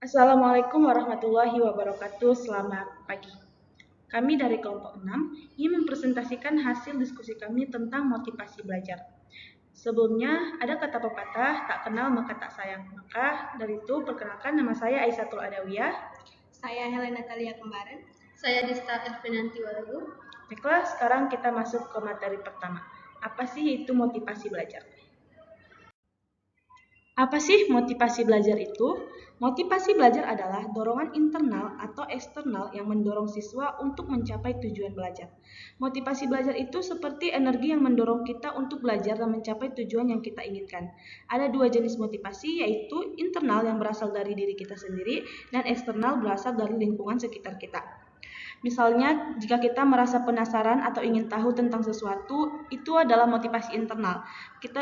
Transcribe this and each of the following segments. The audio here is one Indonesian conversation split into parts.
Assalamualaikum warahmatullahi wabarakatuh. Selamat pagi. Kami dari kelompok 6 ingin mempresentasikan hasil diskusi kami tentang motivasi belajar. Sebelumnya, ada kata pepatah, tak kenal maka tak sayang. Maka dari itu, perkenalkan nama saya Aisyatul Adawiyah. Saya Helena Talia Kembaran. Saya Dista Elvinanti Waragu. Baiklah, sekarang kita masuk ke materi pertama. Apa sih itu motivasi belajar? Apa sih motivasi belajar itu? Motivasi belajar adalah dorongan internal atau eksternal yang mendorong siswa untuk mencapai tujuan belajar. Motivasi belajar itu seperti energi yang mendorong kita untuk belajar dan mencapai tujuan yang kita inginkan. Ada dua jenis motivasi, yaitu internal yang berasal dari diri kita sendiri dan eksternal berasal dari lingkungan sekitar kita. Misalnya, jika kita merasa penasaran atau ingin tahu tentang sesuatu, itu adalah motivasi internal. Kita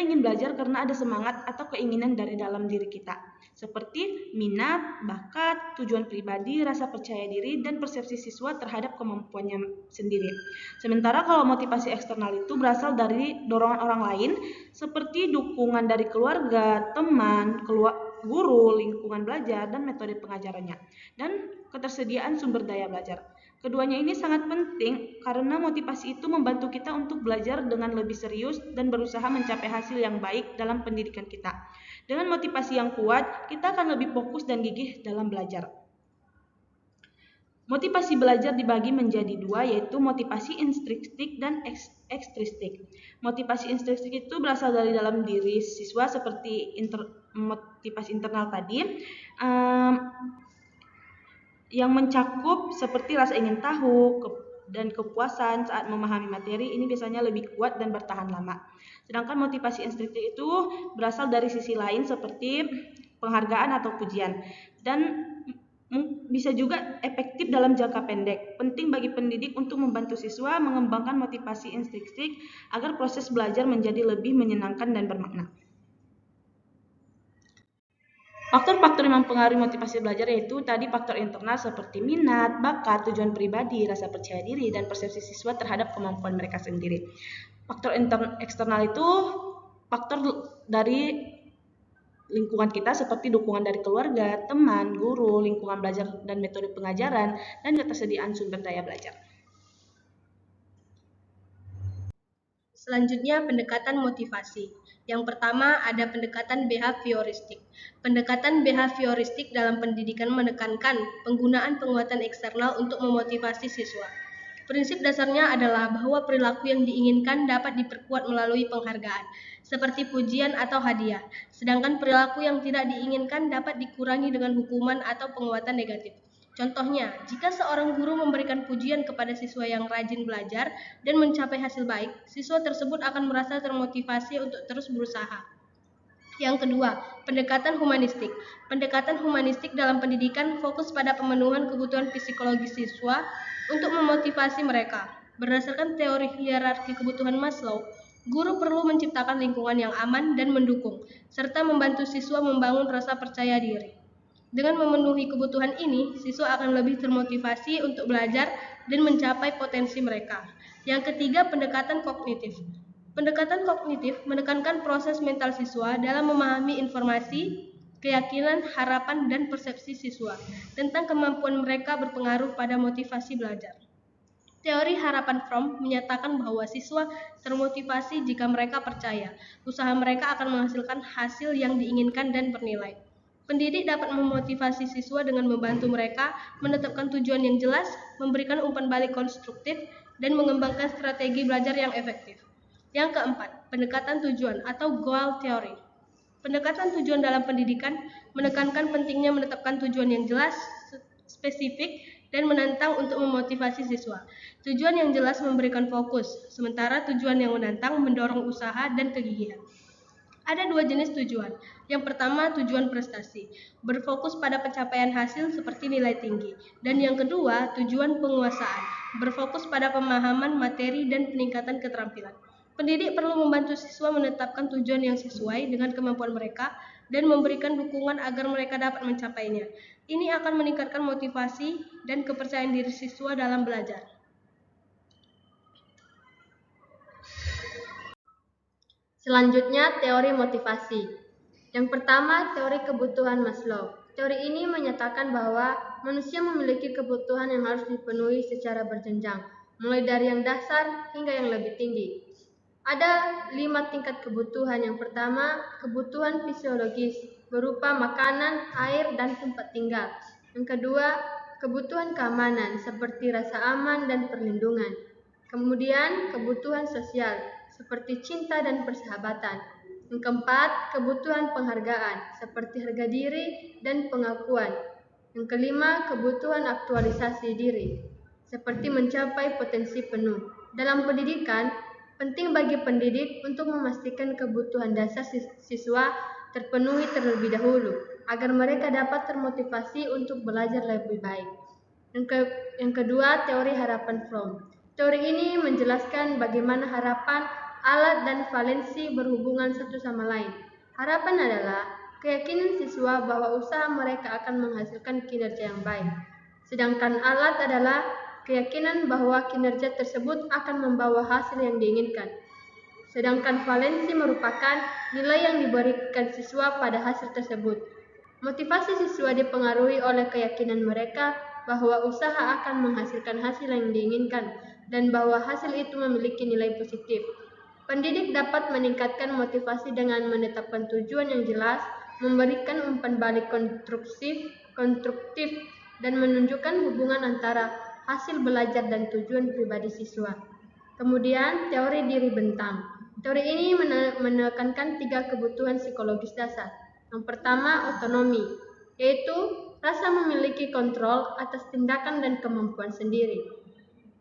ingin belajar karena ada semangat atau keinginan dari dalam diri kita, seperti minat, bakat, tujuan pribadi, rasa percaya diri, dan persepsi siswa terhadap kemampuannya sendiri. Sementara kalau motivasi eksternal itu berasal dari dorongan orang lain, seperti dukungan dari keluarga, teman, guru, lingkungan belajar, dan metode pengajarannya, dan ketersediaan sumber daya belajar. Keduanya ini sangat penting karena motivasi itu membantu kita untuk belajar dengan lebih serius dan berusaha mencapai hasil yang baik dalam pendidikan kita. Dengan motivasi yang kuat, kita akan lebih fokus dan gigih dalam belajar. Motivasi belajar dibagi menjadi dua, yaitu motivasi intrinsik dan ekstrinsik. Motivasi intrinsik itu berasal dari dalam diri siswa seperti motivasi internal tadi, yang mencakup seperti rasa ingin tahu dan kepuasan saat memahami materi. Ini biasanya lebih kuat dan bertahan lama. Sedangkan motivasi intrinsik itu berasal dari sisi lain seperti penghargaan atau pujian, dan bisa juga efektif dalam jangka pendek. Penting bagi pendidik untuk membantu siswa mengembangkan motivasi intrinsik agar proses belajar menjadi lebih menyenangkan dan bermakna. Faktor-faktor yang mempengaruhi motivasi belajar yaitu tadi faktor internal seperti minat, bakat, tujuan pribadi, rasa percaya diri, dan persepsi siswa terhadap kemampuan mereka sendiri. Faktor eksternal itu faktor dari lingkungan kita seperti dukungan dari keluarga, teman, guru, lingkungan belajar dan metode pengajaran, dan ketersediaan sumber daya belajar. Selanjutnya, pendekatan motivasi. Yang pertama ada pendekatan behavioristik. Pendekatan behavioristik dalam pendidikan menekankan penggunaan penguatan eksternal untuk memotivasi siswa. Prinsip dasarnya adalah bahwa perilaku yang diinginkan dapat diperkuat melalui penghargaan, seperti pujian atau hadiah, sedangkan perilaku yang tidak diinginkan dapat dikurangi dengan hukuman atau penguatan negatif. Contohnya, jika seorang guru memberikan pujian kepada siswa yang rajin belajar dan mencapai hasil baik, siswa tersebut akan merasa termotivasi untuk terus berusaha. Yang kedua, pendekatan humanistik. Pendekatan humanistik dalam pendidikan fokus pada pemenuhan kebutuhan psikologis siswa untuk memotivasi mereka. Berdasarkan teori hierarki kebutuhan Maslow, guru perlu menciptakan lingkungan yang aman dan mendukung, serta membantu siswa membangun rasa percaya diri. Dengan memenuhi kebutuhan ini, siswa akan lebih termotivasi untuk belajar dan mencapai potensi mereka. Yang ketiga, pendekatan kognitif. Pendekatan kognitif menekankan proses mental siswa dalam memahami informasi, keyakinan, harapan, dan persepsi siswa tentang kemampuan mereka berpengaruh pada motivasi belajar. Teori harapan Fromm menyatakan bahwa siswa termotivasi jika mereka percaya usaha mereka akan menghasilkan hasil yang diinginkan dan bernilai. Pendidik dapat memotivasi siswa dengan membantu mereka menetapkan tujuan yang jelas, memberikan umpan balik konstruktif, dan mengembangkan strategi belajar yang efektif. Yang keempat, pendekatan tujuan atau goal theory. Pendekatan tujuan dalam pendidikan menekankan pentingnya menetapkan tujuan yang jelas, spesifik, dan menantang untuk memotivasi siswa. Tujuan yang jelas memberikan fokus, sementara tujuan yang menantang mendorong usaha dan kegigihan. Ada dua jenis tujuan. Yang pertama, tujuan prestasi, berfokus pada pencapaian hasil seperti nilai tinggi. Dan yang kedua, tujuan penguasaan, berfokus pada pemahaman materi dan peningkatan keterampilan. Pendidik perlu membantu siswa menetapkan tujuan yang sesuai dengan kemampuan mereka dan memberikan dukungan agar mereka dapat mencapainya. Ini akan meningkatkan motivasi dan kepercayaan diri siswa dalam belajar. Selanjutnya, teori motivasi. Yang pertama, teori kebutuhan Maslow. Teori ini menyatakan bahwa manusia memiliki kebutuhan yang harus dipenuhi secara berjenjang, mulai dari yang dasar hingga yang lebih tinggi. Ada 5 tingkat kebutuhan. Yang pertama, kebutuhan fisiologis berupa makanan, air, dan tempat tinggal. Yang kedua, kebutuhan keamanan seperti rasa aman dan perlindungan. Kemudian, kebutuhan sosial seperti cinta dan persahabatan. Yang keempat, kebutuhan penghargaan seperti harga diri dan pengakuan. Yang kelima, kebutuhan aktualisasi diri seperti mencapai potensi penuh. Dalam pendidikan, penting bagi pendidik untuk memastikan kebutuhan dasar siswa terpenuhi terlebih dahulu agar mereka dapat termotivasi untuk belajar lebih baik. Yang kedua, teori harapan Fromm. Teori ini menjelaskan bagaimana harapan, alat, dan valensi berhubungan satu sama lain. Harapan adalah keyakinan siswa bahwa usaha mereka akan menghasilkan kinerja yang baik. Sedangkan alat adalah keyakinan bahwa kinerja tersebut akan membawa hasil yang diinginkan. Sedangkan valensi merupakan nilai yang diberikan siswa pada hasil tersebut. Motivasi siswa dipengaruhi oleh keyakinan mereka bahwa usaha akan menghasilkan hasil yang diinginkan dan bahwa hasil itu memiliki nilai positif. Pendidik dapat meningkatkan motivasi dengan menetapkan tujuan yang jelas, memberikan umpan balik konstruktif, dan menunjukkan hubungan antara hasil belajar dan tujuan pribadi siswa. Kemudian, teori diri bentang. Teori ini menekankan 3 kebutuhan psikologis dasar. Yang pertama, otonomi, yaitu rasa memiliki kontrol atas tindakan dan kemampuan sendiri.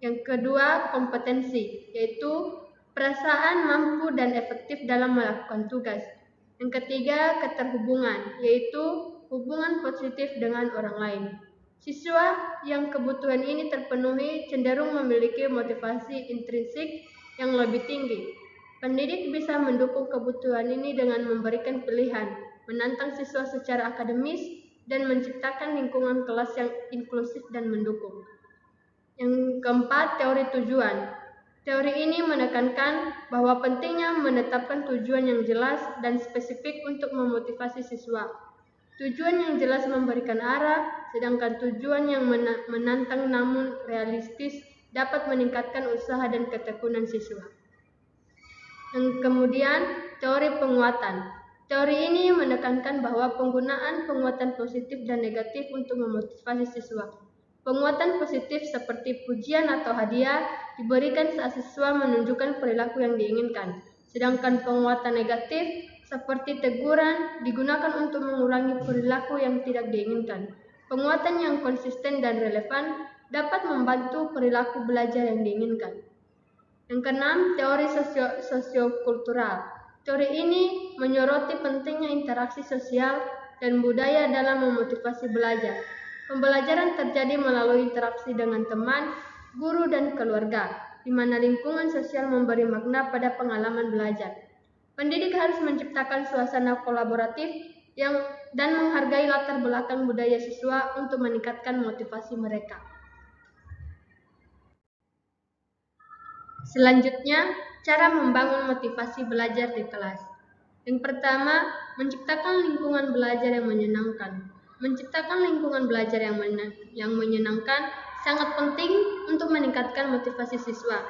Yang kedua, kompetensi, yaitu perasaan mampu dan efektif dalam melakukan tugas. Yang ketiga, keterhubungan, yaitu hubungan positif dengan orang lain. Siswa yang kebutuhan ini terpenuhi cenderung memiliki motivasi intrinsik yang lebih tinggi. Pendidik bisa mendukung kebutuhan ini dengan memberikan pilihan, menantang siswa secara akademis, dan menciptakan lingkungan kelas yang inklusif dan mendukung. Yang keempat, teori tujuan. Teori ini menekankan bahwa pentingnya menetapkan tujuan yang jelas dan spesifik untuk memotivasi siswa. Tujuan yang jelas memberikan arah, sedangkan tujuan yang menantang namun realistis dapat meningkatkan usaha dan ketekunan siswa. Yang kemudian, teori penguatan. Teori ini menekankan bahwa penggunaan penguatan positif dan negatif untuk memotivasi siswa. Penguatan positif seperti pujian atau hadiah diberikan saat siswa menunjukkan perilaku yang diinginkan. Sedangkan penguatan negatif seperti teguran digunakan untuk mengurangi perilaku yang tidak diinginkan. Penguatan yang konsisten dan relevan dapat membantu perilaku belajar yang diinginkan. Yang keenam, teori sosiokultural. Teori ini menyoroti pentingnya interaksi sosial dan budaya dalam memotivasi belajar. Pembelajaran terjadi melalui interaksi dengan teman, guru, dan keluarga, di mana lingkungan sosial memberi makna pada pengalaman belajar. Pendidik harus menciptakan suasana kolaboratif dan menghargai latar belakang budaya siswa untuk meningkatkan motivasi mereka. Selanjutnya, cara membangun motivasi belajar di kelas. Yang pertama, menciptakan lingkungan belajar yang menyenangkan. Menciptakan lingkungan belajar yang menyenangkan sangat penting untuk meningkatkan motivasi siswa.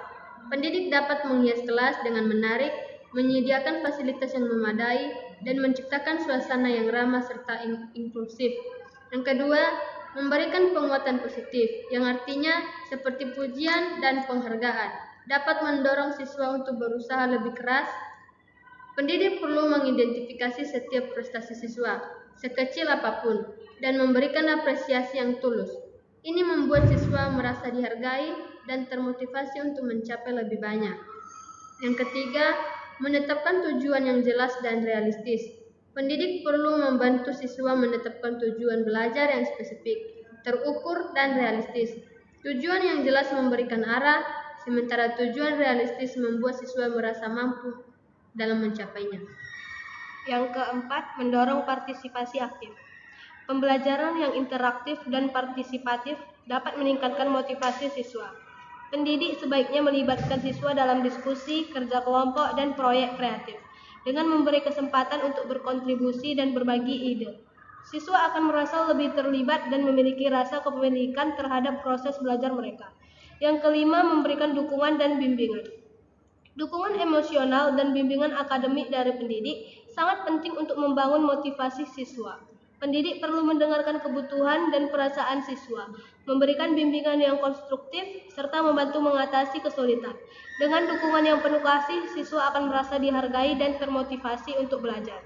Pendidik dapat menghias kelas dengan menarik, menyediakan fasilitas yang memadai, dan menciptakan suasana yang ramah serta inklusif. Yang kedua, memberikan penguatan positif, yang artinya seperti pujian dan penghargaan, dapat mendorong siswa untuk berusaha lebih keras. Pendidik perlu mengidentifikasi setiap prestasi siswa, sekecil apapun, dan memberikan apresiasi yang tulus. Ini membuat siswa merasa dihargai dan termotivasi untuk mencapai lebih banyak. Yang ketiga, menetapkan tujuan yang jelas dan realistis. Pendidik perlu membantu siswa menetapkan tujuan belajar yang spesifik, terukur, dan realistis. Tujuan yang jelas memberikan arah, sementara tujuan realistis membuat siswa merasa mampu dalam mencapainya. Yang keempat, mendorong partisipasi aktif. Pembelajaran yang interaktif dan partisipatif dapat meningkatkan motivasi siswa. Pendidik sebaiknya melibatkan siswa dalam diskusi, kerja kelompok, dan proyek kreatif. dengan memberi kesempatan untuk berkontribusi dan berbagi ide. Siswa akan merasa lebih terlibat dan memiliki rasa kepemilikan terhadap proses belajar mereka. Yang kelima, memberikan dukungan dan bimbingan. Dukungan emosional dan bimbingan akademik dari pendidik sangat penting untuk membangun motivasi siswa. Pendidik perlu mendengarkan kebutuhan dan perasaan siswa, memberikan bimbingan yang konstruktif, serta membantu mengatasi kesulitan. Dengan dukungan yang penuh kasih, siswa akan merasa dihargai dan termotivasi untuk belajar.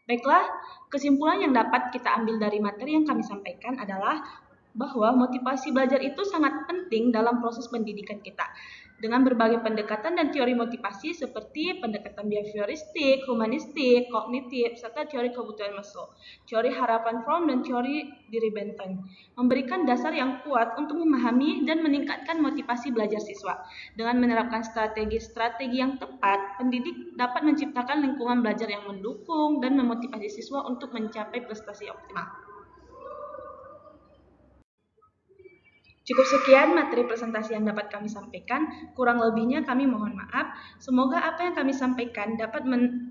Baiklah, kesimpulan yang dapat kita ambil dari materi yang kami sampaikan adalah bahwa motivasi belajar itu sangat penting dalam proses pendidikan kita. Dengan berbagai pendekatan dan teori motivasi seperti pendekatan behavioristik, humanistik, kognitif, serta teori kebutuhan Maslow, teori harapan Fromm, dan teori diri Benton, memberikan dasar yang kuat untuk memahami dan meningkatkan motivasi belajar siswa. Dengan menerapkan strategi-strategi yang tepat, pendidik dapat menciptakan lingkungan belajar yang mendukung dan memotivasi siswa untuk mencapai prestasi optimal. Cukup sekian materi presentasi yang dapat kami sampaikan. Kurang lebihnya kami mohon maaf. Semoga apa yang kami sampaikan dapat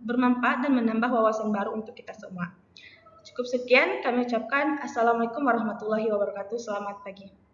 bermanfaat dan menambah wawasan baru untuk kita semua. Cukup sekian, kami ucapkan Assalamualaikum warahmatullahi wabarakatuh. Selamat pagi.